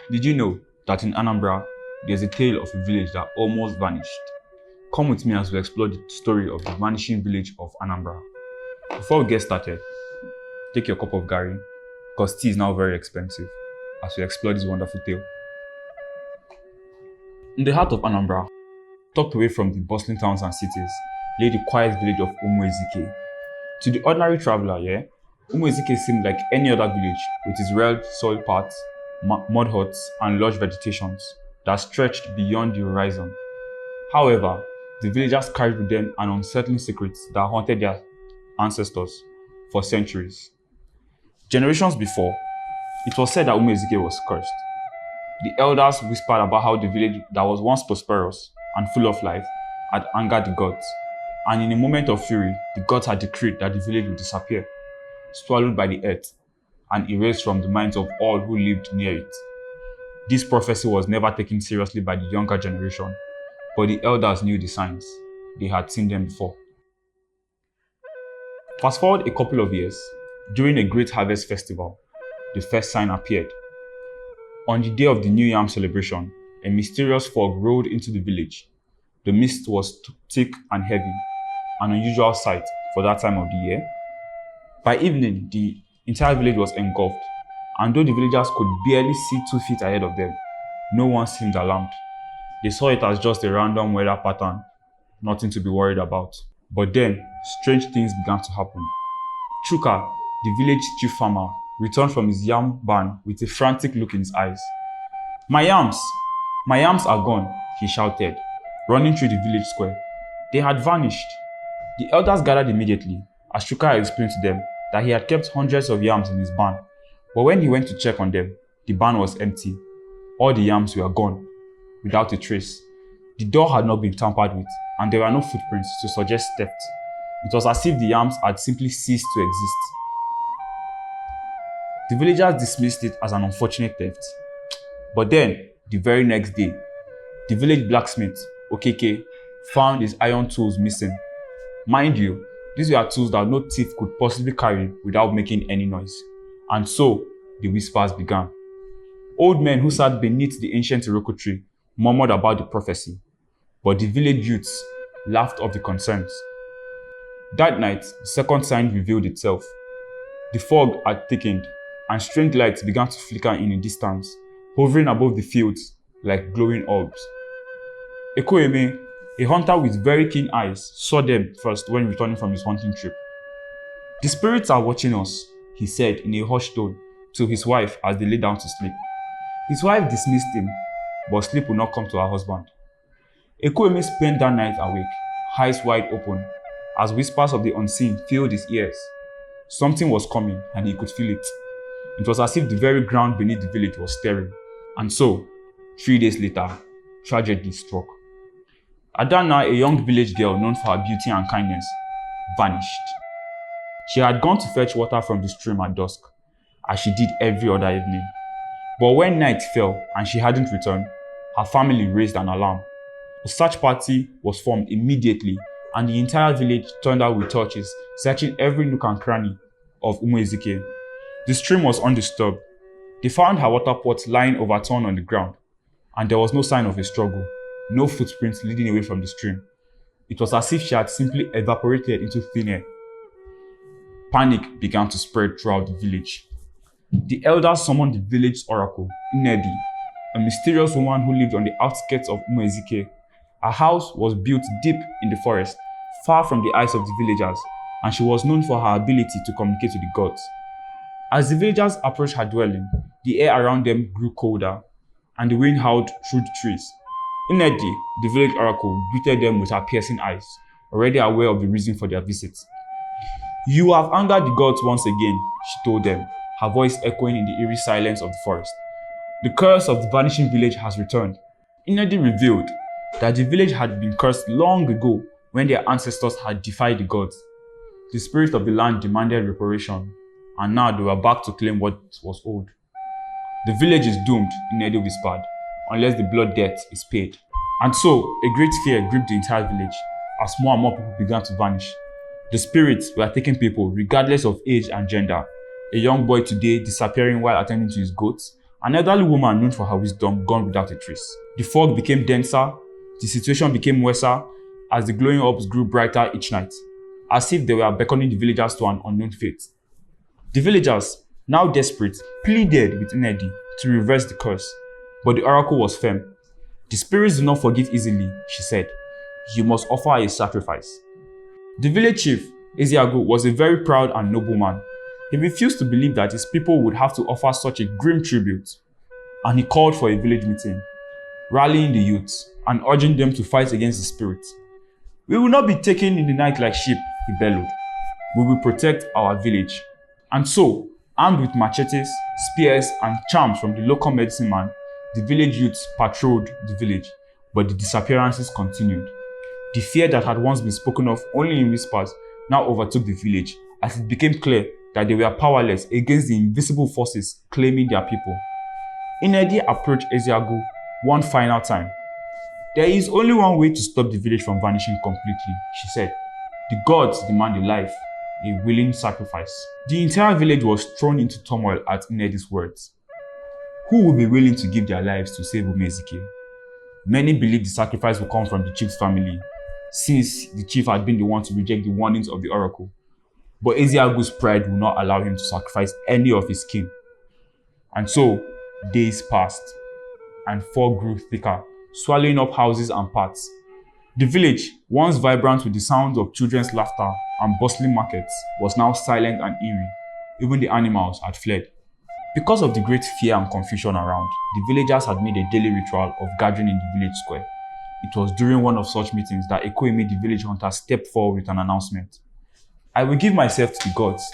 Did you know that in Anambra, there's a tale of a village that almost vanished? Come with me as we explore the story of the Vanishing Village of Anambra. Before we get started, take your cup of gari, because tea is now very expensive, as we explore this wonderful tale. In the heart of Anambra, tucked away from the bustling towns and cities, lay the quiet village of Umuezike. To the ordinary traveler, Umuezike seemed like any other village, with its red soil paths, mud huts, and lush vegetations that stretched beyond the horizon. However, the villagers carried with them an unsettling secret that haunted their ancestors for centuries. Generations before, it was said that Umuezike was cursed. The elders whispered about how the village that was once prosperous and full of life had angered the gods, and in a moment of fury, the gods had decreed that the village would disappear, swallowed by the earth, and erased from the minds of all who lived near it. This prophecy was never taken seriously by the younger generation, but the elders knew the signs. They had seen them before. Fast forward a couple of years, during a great harvest festival, the first sign appeared. On the day of the New Yam celebration, a mysterious fog rolled into the village. The mist was thick and heavy, an unusual sight for that time of the year. By evening, the entire village was engulfed, and though the villagers could barely see 2 feet ahead of them, no one seemed alarmed. They saw it as just a random weather pattern, nothing to be worried about. But then, strange things began to happen. Chuka, the village chief farmer, returned from his yam barn with a frantic look in his eyes. My yams! My yams are gone," he shouted, running through the village square. They had vanished. The elders gathered immediately, as Chuka explained to them that he had kept hundreds of yams in his barn, but when he went to check on them, the barn was empty. All the yams were gone, without a trace. The door had not been tampered with, and there were no footprints to suggest theft. It was as if the yams had simply ceased to exist. The villagers dismissed it as an unfortunate theft. But then, the very next day, the village blacksmith, Okeke, found his iron tools missing. Mind you, these were tools that no thief could possibly carry without making any noise. And so, the whispers began. Old men who sat beneath the ancient Iroko tree murmured about the prophecy, but the village youths laughed off the concerns. That night, the second sign revealed itself. The fog had thickened, and strange lights began to flicker in the distance, hovering above the fields like glowing orbs. Ekoeme, a hunter with very keen eyes, saw them first when returning from his hunting trip. "The spirits are watching us," he said in a hushed tone to his wife as they lay down to sleep. His wife dismissed him, but sleep would not come to her husband. Ekoeme spent that night awake, eyes wide open, as whispers of the unseen filled his ears. Something was coming, and he could feel it. It was as if the very ground beneath the village was stirring. And so, 3 days later, tragedy struck. Adana, a young village girl known for her beauty and kindness, vanished. She had gone to fetch water from the stream at dusk, as she did every other evening. But when night fell and she hadn't returned, her family raised an alarm. A search party was formed immediately, and the entire village turned out with torches, searching every nook and cranny of Umuezike. The stream was undisturbed. They found her water pot lying overturned on the ground, and there was no sign of a struggle, no footprints leading away from the stream. It was as if she had simply evaporated into thin air. Panic began to spread throughout the village. The elders summoned the village oracle, Nnedi, a mysterious woman who lived on the outskirts of Umuezike. Her house was built deep in the forest, far from the eyes of the villagers, and she was known for her ability to communicate with the gods. As the villagers approached her dwelling, the air around them grew colder, and the wind howled through the trees. Nnedi, the village oracle, greeted them with her piercing eyes, already aware of the reason for their visit. "You have angered the gods once again," she told them, her voice echoing in the eerie silence of the forest. "The curse of the vanishing village has returned." Nnedi revealed that the village had been cursed long ago when their ancestors had defied the gods. The spirit of the land demanded reparation, and now they were back to claim what was owed. "The village is doomed," Nnedi whispered, "unless the blood debt is paid." And so, a great fear gripped the entire village as more and more people began to vanish. The spirits were taking people regardless of age and gender. A young boy today disappearing while attending to his goats, An elderly woman known for her wisdom gone without a trace. The fog became denser, the situation became worse as the glowing orbs grew brighter each night, as if they were beckoning the villagers to an unknown fate. The villagers, now desperate, pleaded with Nnedi to reverse the curse, but the oracle was firm. The spirits do not forgive easily, she said. You must offer a sacrifice. The village chief, Ezeagu, was a very proud and noble man. He refused to believe that his people would have to offer such a grim tribute, and he called for a village meeting, rallying the youths and urging them to fight against the spirits. We will not be taken in the night like sheep, he bellowed. We will protect our village. And so, armed with machetes, spears, and charms from the local medicine man, the village youths patrolled the village, but the disappearances continued. The fear that had once been spoken of only in whispers now overtook the village as it became clear that they were powerless against the invisible forces claiming their people. Nnedi approached Ezeagu one final time. There is only one way to stop the village from vanishing completely, she said. The gods demand a life, a willing sacrifice. The entire village was thrown into turmoil at Nnedi's words. Who would be willing to give their lives to save Umuezike? Many believed the sacrifice would come from the chief's family, since the chief had been the one to reject the warnings of the oracle. But Ezeagu's pride would not allow him to sacrifice any of his kin. And so, days passed, and fog grew thicker, swallowing up houses and paths. The village, once vibrant with the sounds of children's laughter and bustling markets, was now silent and eerie. Even the animals had fled. Because of the great fear and confusion around, the villagers had made a daily ritual of gathering in the village square. It was during one of such meetings that Ekoeme the village hunter stepped forward with an announcement. I will give myself to the gods,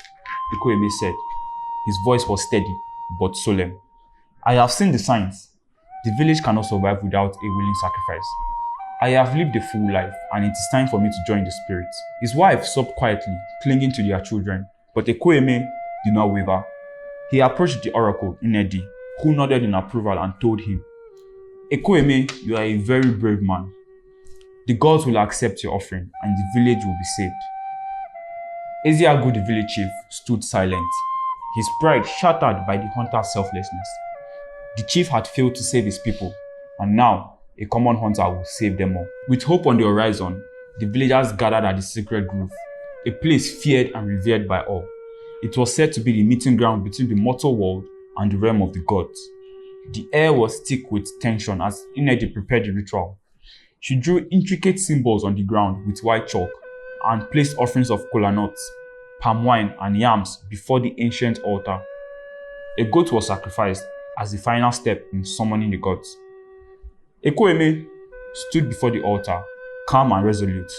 Ekoeme said. His voice was steady, but solemn. I have seen the signs. The village cannot survive without a willing sacrifice. I have lived a full life, and it is time for me to join the spirits. His wife sobbed quietly, clinging to their children, but Ekoeme did not waver. He approached the oracle, Nnedi, who nodded in approval and told him, Ekoeme, you are a very brave man. The gods will accept your offering, and the village will be saved. Ezeagu, the village chief, stood silent, his pride shattered by the hunter's selflessness. The chief had failed to save his people, and now a common hunter will save them all. With hope on the horizon, the villagers gathered at the sacred grove, a place feared and revered by all. It was said to be the meeting ground between the mortal world and the realm of the gods. The air was thick with tension as Nnedi prepared the ritual. She drew intricate symbols on the ground with white chalk and placed offerings of kola nuts, palm wine, and yams before the ancient altar. A goat was sacrificed as the final step in summoning the gods. Ekoeme stood before the altar, calm and resolute.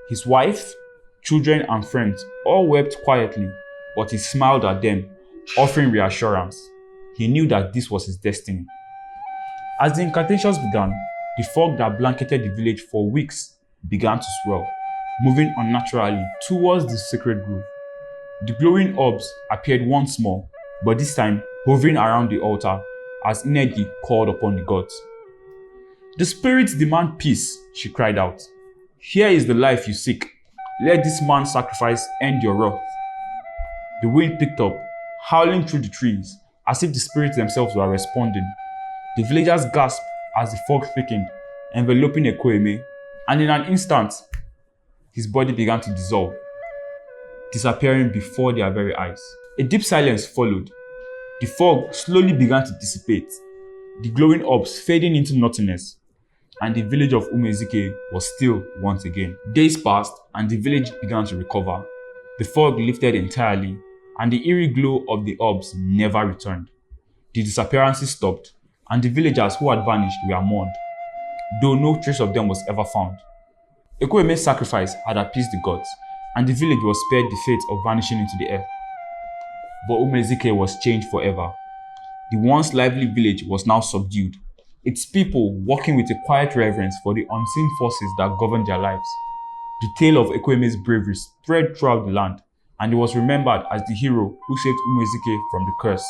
His wife, children, and friends all wept quietly, but he smiled at them, offering reassurance. He knew that this was his destiny. As the incantations began, the fog that blanketed the village for weeks began to swell, moving unnaturally towards the sacred grove. The glowing orbs appeared once more, but this time hovering around the altar as Nnedi called upon the gods. The spirits demand peace, she cried out. Here is the life you seek. Let this man's sacrifice end your wrath. The wind picked up, howling through the trees, as if the spirits themselves were responding. The villagers gasped as the fog thickened, enveloping Ekoeme, and in an instant, his body began to dissolve, disappearing before their very eyes. A deep silence followed. The fog slowly began to dissipate, the glowing orbs fading into nothingness, and the village of Umuezike was still once again. Days passed, and the village began to recover. The fog lifted entirely, and the eerie glow of the orbs never returned. The disappearances stopped, and the villagers who had vanished were mourned, though no trace of them was ever found. Ekoeme's sacrifice had appeased the gods, and the village was spared the fate of vanishing into the earth. But Umuezike was changed forever. The once lively village was now subdued, its people walking with a quiet reverence for the unseen forces that governed their lives. The tale of Ekoeme's bravery spread throughout the land, and he was remembered as the hero who saved Umuezike from the curse.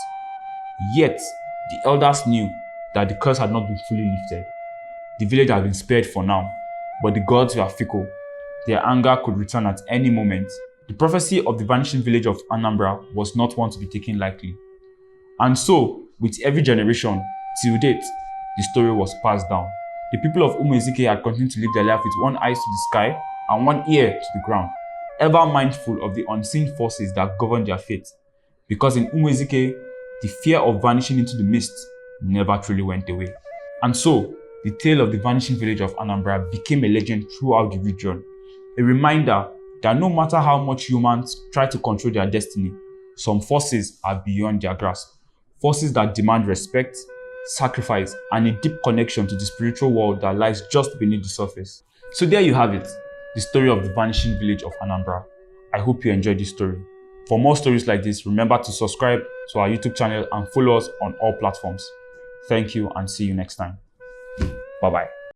Yet, the elders knew that the curse had not been fully lifted. The village had been spared for now, but the gods were fickle. Their anger could return at any moment. The prophecy of the vanishing village of Anambra was not one to be taken lightly. And so, With every generation, till date, the story was passed down. The people of Umuezike had continued to live their life with one eye to the sky and one ear to the ground, ever mindful of the unseen forces that govern their fate. Because in Umuezike, the fear of vanishing into the mist never truly went away. And so, the tale of the vanishing village of Anambra became a legend throughout the region, a reminder that no matter how much humans try to control their destiny, some forces are beyond their grasp. Forces that demand respect, sacrifice, and a deep connection to the spiritual world that lies just beneath the surface. So there you have it, the story of the vanishing village of Anambra. I hope you enjoyed this story. For more stories like this, remember to subscribe to our YouTube channel and follow us on all platforms. Thank you and see you next time. Bye-bye.